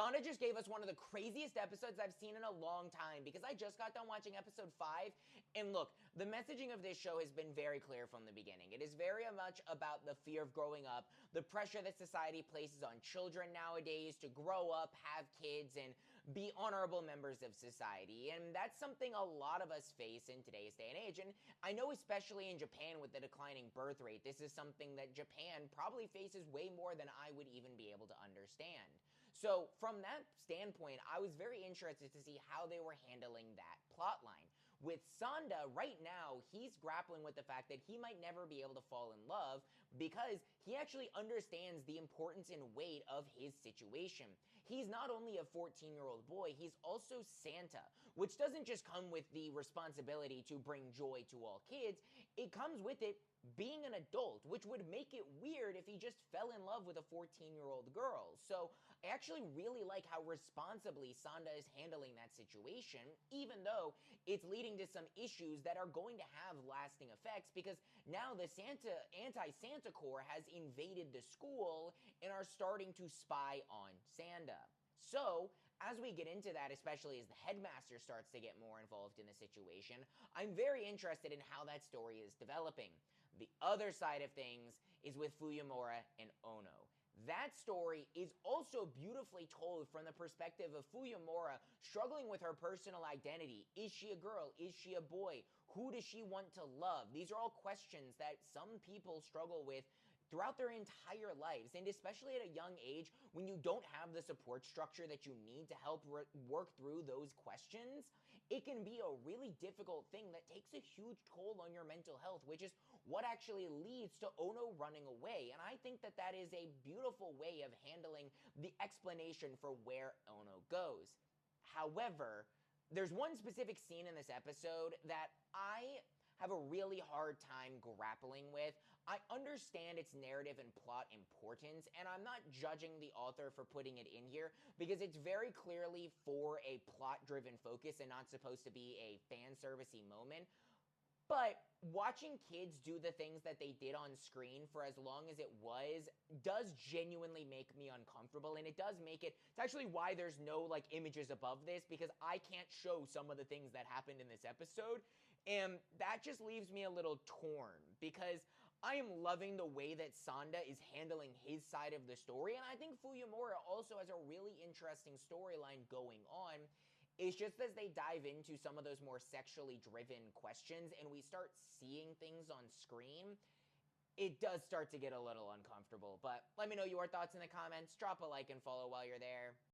Sanda just gave us one of the craziest episodes I've seen in a long time because I just got done watching episode 5. And look, the messaging of this show has been very clear from the beginning. It is very much about the fear of growing up, the pressure that society places on children nowadays to grow up, have kids, and be honorable members of society. And that's something a lot of us face in today's day and age. And I know, especially in Japan with the declining birth rate, this is something that Japan probably faces way more than I would even be able to understand. So from that standpoint, I was very interested to see how they were handling that plot line. With Sanda, right now, he's grappling with the fact that he might never be able to fall in love because he actually understands the importance and weight of his situation. He's not only a 14-year-old boy, he's also Santa, which doesn't just come with the responsibility to bring joy to all kids, it comes with it being an adult, which would make it weird if he just fell in love with a 14-year-old girl. So I actually really like how responsibly Sanda is handling that situation, even though it's leading to some issues that are going to have lasting effects because now the anti-Santa Corps has invaded the school and are starting to spy on Sanda. So, as we get into that, especially as the headmaster starts to get more involved in the situation, I'm very interested in how that story is developing. The other side of things is with Fuyumura and Ono. That story is also beautifully told from the perspective of Fuyumura struggling with her personal identity. Is she a girl? Is she a boy? Who does she want to love? These are all questions that some people struggle with throughout their entire lives, and especially at a young age when you don't have the support structure that you need to help work through those questions, it can be a really difficult thing that takes a huge toll on your mental health, which is what actually leads to Ono running away. And I think that that is a beautiful way of handling the explanation for where Ono goes. However, there's one specific scene in this episode that I have a really hard time grappling with. I understand its narrative and plot importance, and I'm not judging the author for putting it in here because it's very clearly for a plot-driven focus and not supposed to be a fan servicey moment. But watching kids do the things that they did on screen for as long as it was does genuinely make me uncomfortable, and it does make it, it's actually why there's no like images above this, because I can't show some of the things that happened in this episode, and that just leaves me a little torn because I am loving the way that Sanda is handling his side of the story, and I think Fuyumura also has a really interesting storyline going on. It's just as they dive into some of those more sexually driven questions and we start seeing things on screen, it does start to get a little uncomfortable. But let me know your thoughts in the comments. Drop a like and follow while you're there.